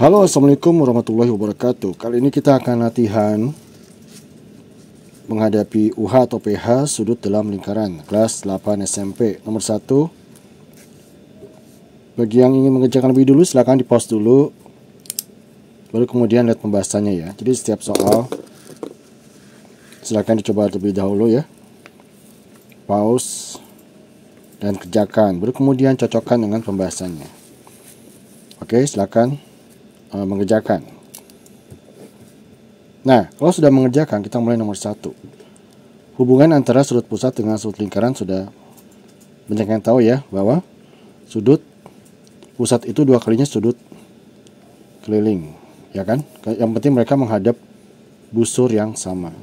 Halo, assalamualaikum warahmatullahi wabarakatuh. Kali ini kita akan latihan menghadapi UH atau PH sudut dalam lingkaran kelas 8 SMP nomor 1. Bagi yang ingin mengerjakan lebih dulu silahkan di pause dulu, baru kemudian lihat pembahasannya ya. Jadi setiap soal silahkan dicoba terlebih dahulu ya, pause dan kerjakan, baru kemudian cocokkan dengan pembahasannya. Oke, silahkan mengerjakan. Nah, kalau sudah mengerjakan, kita mulai nomor 1. Hubungan antara sudut pusat dengan sudut lingkaran sudah banyak yang tahu ya, bahwa sudut pusat itu 2 kalinya sudut keliling, ya kan? Yang penting mereka menghadap busur yang sama.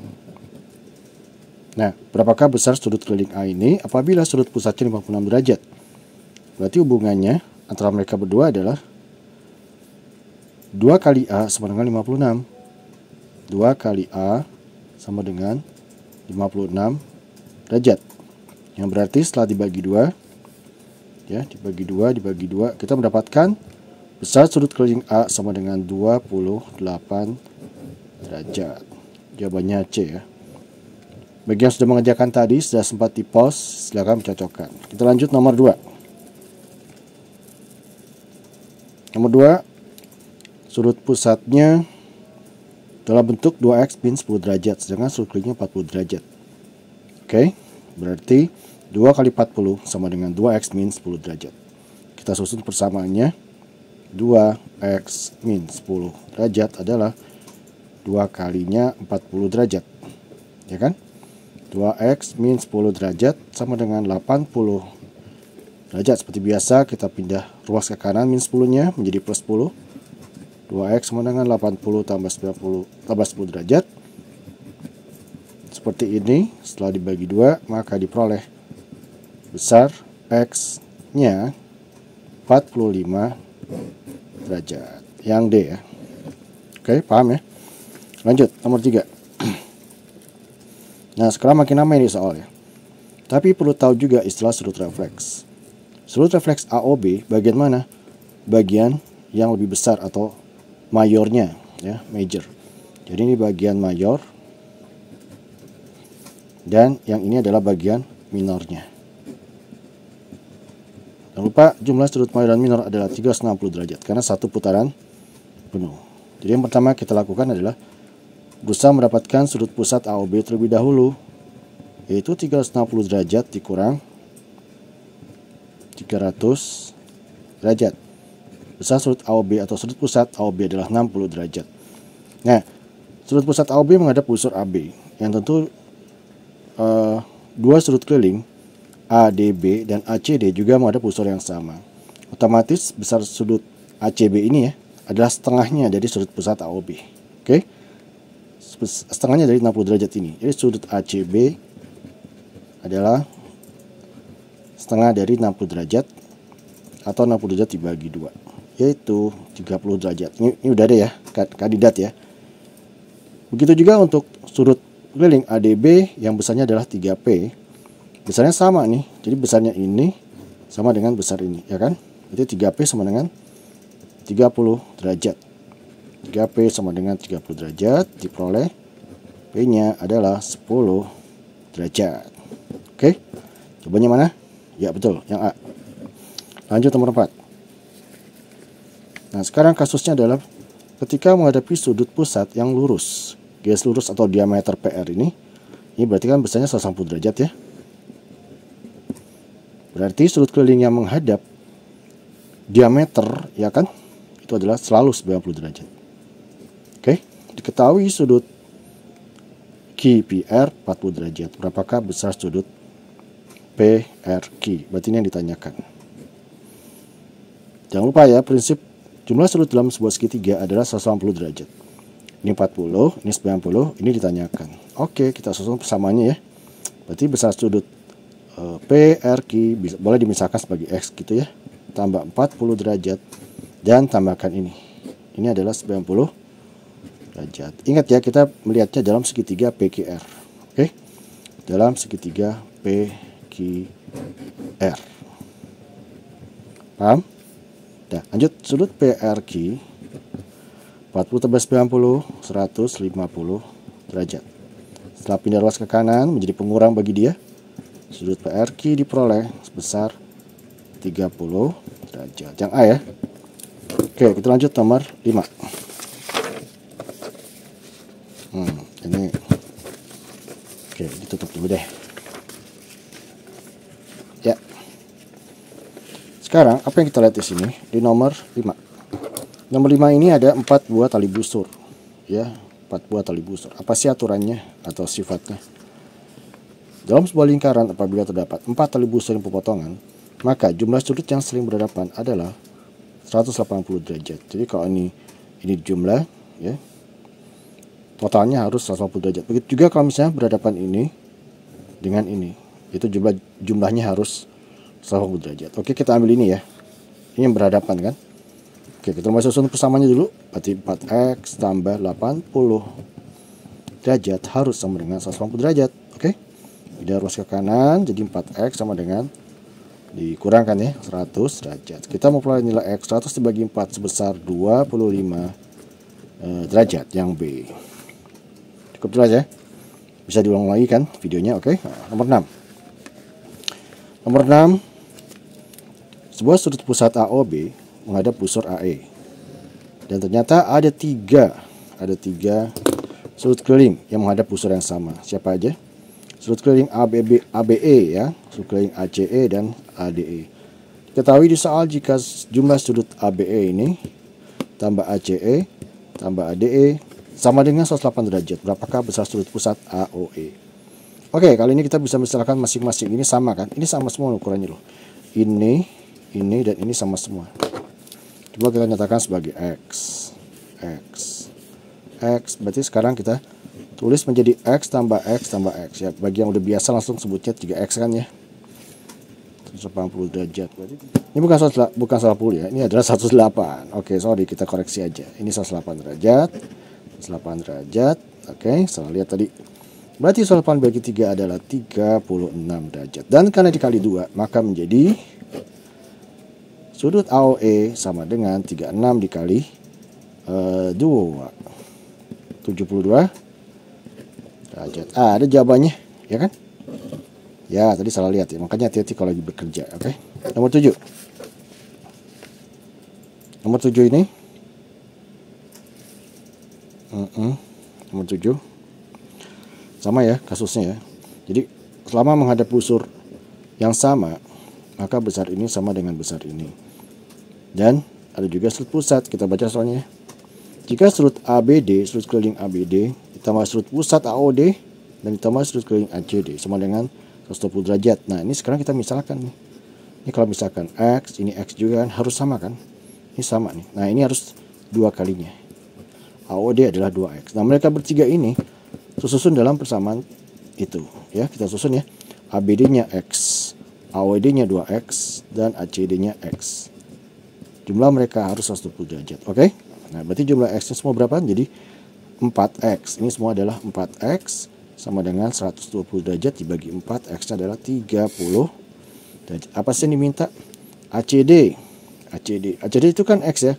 Nah, berapakah besar sudut keliling A ini apabila sudut pusatnya 56 derajat? Berarti hubungannya antara mereka berdua adalah 2 kali A sama dengan 56. 2 kali A sama dengan 56 derajat. Yang berarti setelah dibagi 2, ya, dibagi 2, kita mendapatkan besar sudut keliling A sama dengan 28 derajat. Jawabannya C ya. Bagi yang sudah mengerjakan tadi, sudah sempat di pause, silakan mencocokkan. Kita lanjut nomor 2. Nomor 2, sudut pusatnya dalam bentuk 2x min 10 derajat, sedangkan sudut kelilingnya 40 derajat. Oke, berarti 2 kali 40 sama dengan 2x min 10 derajat. Kita susun persamaannya. 2x min 10 derajat adalah 2 kalinya 40 derajat, ya kan? 2x min 10 derajat sama dengan 80 derajat. Seperti biasa kita pindah ruas ke kanan, min 10-nya menjadi plus 10. 2x sama dengan 80 tambah 90 tambah 10 derajat. Seperti ini. Setelah dibagi 2, maka diperoleh besar x-nya 45 derajat. Yang D ya. Oke, paham ya? Lanjut, nomor 3. Nah, sekarang makin lama ini soal ya. Tapi perlu tahu juga istilah sudut refleks. Sudut refleks AOB bagian mana? Bagian yang lebih besar atau mayornya ya, major. Jadi ini bagian mayor dan yang ini adalah bagian minornya. Jangan lupa jumlah sudut mayor dan minor adalah 360 derajat karena satu putaran penuh. Jadi yang pertama kita lakukan adalah berusaha mendapatkan sudut pusat AOB terlebih dahulu, yaitu 360 derajat dikurang 300 derajat. Besar sudut AOB atau sudut pusat AOB adalah 60 derajat. Nah, sudut pusat AOB menghadap busur AB, yang tentu dua sudut keliling ADB dan ACD juga menghadap busur yang sama. Otomatis besar sudut ACB ini ya adalah setengahnya dari sudut pusat AOB. Oke, setengahnya dari 60 derajat ini. Jadi sudut ACB adalah setengah dari 60 derajat atau 60 derajat dibagi 2. Yaitu 30 derajat. Ini udah ada ya, kandidat ya. Begitu juga untuk sudut keliling ADB yang besarnya adalah 3P. Besarnya sama nih. Jadi besarnya ini sama dengan besar ini, ya kan? Jadi 3P sama dengan 30 derajat. 3P sama dengan 30 derajat, diperoleh P-nya adalah 10 derajat. Oke? Jawabannya mana? Ya betul, yang A. Lanjut nomor 4. Nah, sekarang kasusnya adalah ketika menghadapi sudut pusat yang lurus, garis lurus atau diameter PR ini berarti kan besarnya 180 derajat ya. Berarti sudut keliling yang menghadap diameter, ya kan, itu adalah selalu 90 derajat. Oke, diketahui sudut QPR 40 derajat. Berapakah besar sudut PRQ? Berarti ini yang ditanyakan. Jangan lupa ya, prinsip jumlah sudut dalam sebuah segitiga adalah 180 derajat. Ini 40, ini 90, ini ditanyakan. Oke, kita susun persamaannya ya. Berarti besar sudut PRQ boleh dimisahkan sebagai X gitu ya. Tambah 40 derajat dan tambahkan ini. Ini adalah 90 derajat. Ingat ya, kita melihatnya dalam segitiga PQR. Oke. Dalam segitiga PQR. Paham? Nah, lanjut, sudut PRQ 40 tambah 90, 150 derajat. Setelah pindah ruas ke kanan menjadi pengurang bagi dia, sudut PRQ diperoleh sebesar 30 derajat. Yang A ya. Oke, kita lanjut nomor 5. Ini oke, ditutup dulu deh. Ya. Sekarang apa yang kita lihat di sini di nomor 5. Nomor 5 ini ada 4 buah tali busur. Ya, 4 buah tali busur. Apa sih aturannya atau sifatnya? Dalam sebuah lingkaran apabila terdapat 4 tali busur yang berpotongan, maka jumlah sudut yang saling berhadapan adalah 180 derajat. Jadi kalau ini jumlah ya. Totalnya harus 180 derajat. Begitu juga kalau misalnya berhadapan ini dengan ini. Itu jumlahnya harus 180 derajat. Oke, kita ambil ini ya. Ini yang berhadapan kan. Oke, kita mulai susun persamaannya dulu. Berarti 4x tambah 80 derajat harus sama dengan 180 derajat. Oke. Pindah ruas ke kanan, jadi 4x sama dengan dikurangkan ya 100 derajat. Kita mau memperoleh nilai x 100 dibagi 4 sebesar 25 derajat yang B. Cukup jelas ya. Bisa diulang lagi kan videonya. Oke. Nah, nomor 6. Nomor 6. Sebuah sudut pusat AOB menghadap busur AE. Dan ternyata ada tiga sudut keliling yang menghadap busur yang sama. Siapa aja? Sudut keliling ABE ya, sudut keliling ACE dan ADE. Ketahui di soal jika jumlah sudut ABE ini tambah ACE tambah ADE sama dengan 180 derajat. Berapakah besar sudut pusat AOE? Oke, kali ini kita bisa misalkan masing-masing ini sama kan? Ini sama semua ukurannya loh. Ini dan ini sama semua. Coba kita nyatakan sebagai X. Berarti sekarang kita tulis menjadi X tambah X tambah X ya. Bagi yang udah biasa langsung sebutnya 3X kan ya. 180 derajat. Berarti ini bukan 180 ya. Ini adalah 108. Oke, sorry, kita koreksi aja. Ini 108 derajat. 108 derajat. Oke, salah lihat tadi. Berarti 108 bagi 3 adalah 36 derajat. Dan karena dikali 2, maka menjadi sudut AOE sama dengan 36 dikali 2. 72 derajat. Ada jawabannya, ya kan? Ya, tadi salah lihat ya. Makanya hati-hati kalau lagi bekerja, oke? Nomor 7. Nomor 7 ini. Nomor 7. Sama ya kasusnya ya. Jadi selama menghadap busur yang sama, maka besar ini sama dengan besar ini. Dan ada juga sudut pusat. Kita baca soalnya. Jika sudut ABD, sudut keliling ABD, ditambah sudut pusat AOD, dan ditambah sudut keliling ACD sama dengan 120 derajat. Nah, ini sekarang kita misalkan nih. Ini kalau misalkan X, ini X juga kan harus sama kan? Ini sama nih. Nah, ini harus 2 kalinya. AOD adalah 2X. Nah, mereka bertiga ini susun dalam persamaan itu. Ya, kita susun ya. ABD-nya X, AOD-nya 2X, dan ACD-nya X. Jumlah mereka harus 120 derajat. Oke? Nah, berarti jumlah X-nya semua berapa? Jadi 4X. Ini semua adalah 4X sama dengan 120 derajat dibagi 4. X-nya adalah 30 derajat. Apa sih yang diminta? ACD. ACD itu kan X ya.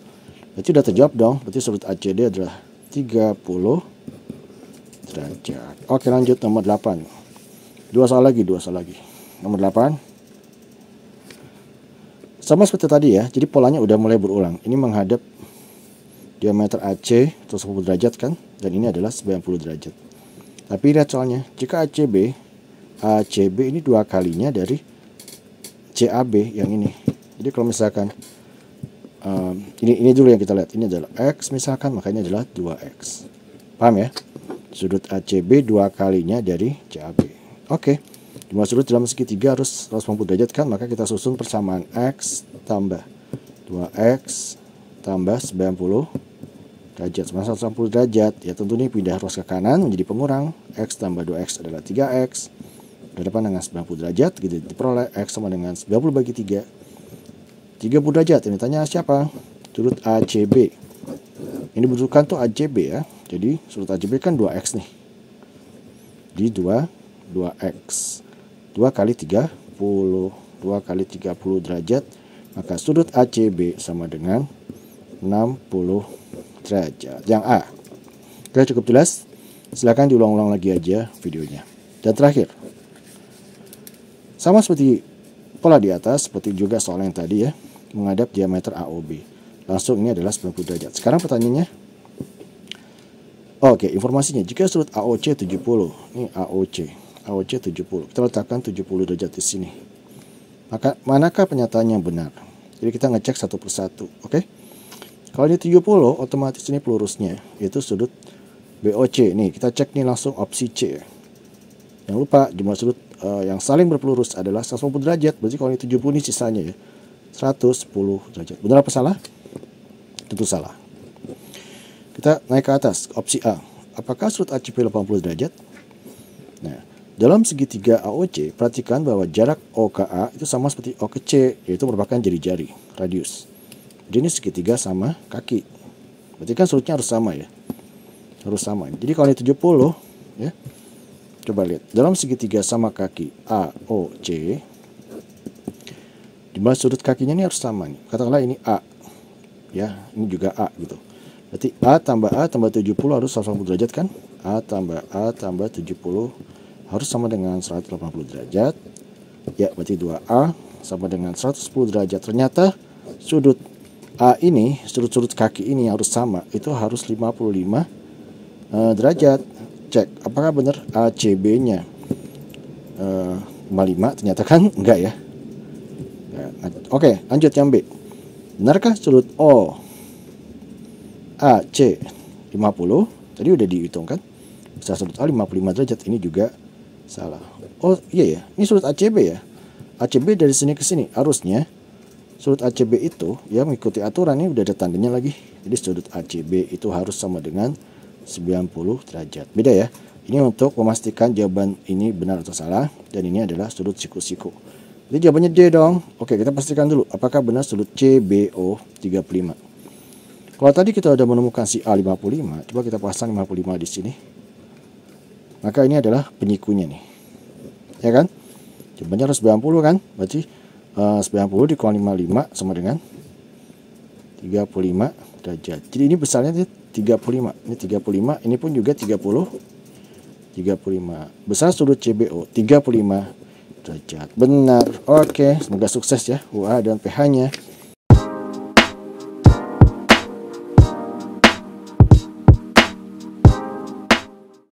Berarti udah terjawab dong. Berarti sudut ACD adalah 30 derajat. Oke, lanjut nomor 8. Dua soal lagi. Nomor 8. Sama seperti tadi ya. Jadi polanya udah mulai berulang. Ini menghadap diameter AC 110 derajat kan, dan ini adalah 90 derajat. Tapi lihat soalnya, jika ACB ini 2 kalinya dari CAB yang ini. Jadi kalau misalkan ini dulu yang kita lihat, ini adalah X misalkan, maka ini adalah 2X. Paham ya? Sudut ACB 2 kalinya dari CAB. Oke. Jumlah sudut dalam segitiga harus 180 derajat kan, maka kita susun persamaan X tambah 2X tambah 90 derajat sama 180 derajat. Ya tentu ini pindah ruas ke kanan menjadi pengurang. X tambah 2X adalah 3X. Berhadapan dengan 90 derajat, gitu diperoleh X sama dengan 90 bagi 3. 30 derajat. Ini tanya siapa? Sudut ACB. Ini butuhkan tuh ACB ya. Jadi sudut ACB kan 2X nih. Di 2X. 2 kali 30. 2 kali 30 derajat. Maka sudut ACB sama dengan 60 derajat. Yang A. Oke, cukup jelas? Silakan diulang-ulang lagi aja videonya. Dan terakhir, sama seperti pola di atas, seperti juga soal yang tadi ya, menghadap diameter AOB. Langsung ini adalah 90 derajat. Sekarang pertanyaannya, oke, informasinya jika sudut AOC 70, ini AOC 70, kita letakkan 70 derajat di sini. Maka manakah pernyataan yang benar? Jadi kita ngecek satu persatu, oke? Kalau ini 70, otomatis ini pelurusnya, yaitu sudut BOC. Nih, kita cek nih langsung opsi C. Jangan lupa jumlah sudut yang saling berpelurus adalah 180 derajat. Berarti kalau ini 70 ini sisanya ya 110 derajat. Benar apa salah? Tentu salah. Kita naik ke atas, opsi A. Apakah sudut ACP 80 derajat? Nah, dalam segitiga AOC, perhatikan bahwa jarak O ke A itu sama seperti O ke C, yaitu merupakan jari-jari, radius. Jadi ini segitiga sama kaki. Berarti kan sudutnya harus sama ya. Harus sama. Jadi kalau ini 70 ya. Coba lihat, dalam segitiga sama kaki AOC, jumlah sudut kakinya ini harus sama nih. Katakanlah ini A. Ya, ini juga A gitu. Berarti A tambah 70 harus 180 derajat kan? A tambah 70 harus sama dengan 180 derajat. Ya, berarti 2A sama dengan 110 derajat. Ternyata sudut A ini, sudut-sudut kaki ini harus sama. Itu harus 55 derajat. Cek, apakah benar ACB-nya 55? Ternyata kan enggak ya. Oke, lanjut yang B. Benarkah sudut O AC 50? Tadi udah dihitung kan? Bisa sudut A 55 derajat, ini juga salah. Oh iya ya, ini sudut ACB ya. ACB dari sini ke sini, harusnya sudut ACB itu ya mengikuti aturan, ini udah ada tandanya lagi. Jadi sudut ACB itu harus sama dengan 90 derajat. Beda ya. Ini untuk memastikan jawaban ini benar atau salah. Dan ini adalah sudut siku-siku. Jadi jawabannya D dong. Oke, kita pastikan dulu apakah benar sudut CBO 35. Kalau tadi kita sudah menemukan si A 55, coba kita pasang 55 di sini. Maka ini adalah penyikunya nih. Ya kan? Jawabannya harus 90 kan? Berarti 90 dikurangi 55 sama dengan 35 derajat. Jadi ini besarnya 35. Ini 35, ini pun juga 35. Besar sudut CBO 35 derajat. Benar. Oke, semoga sukses ya UA dan PH-nya.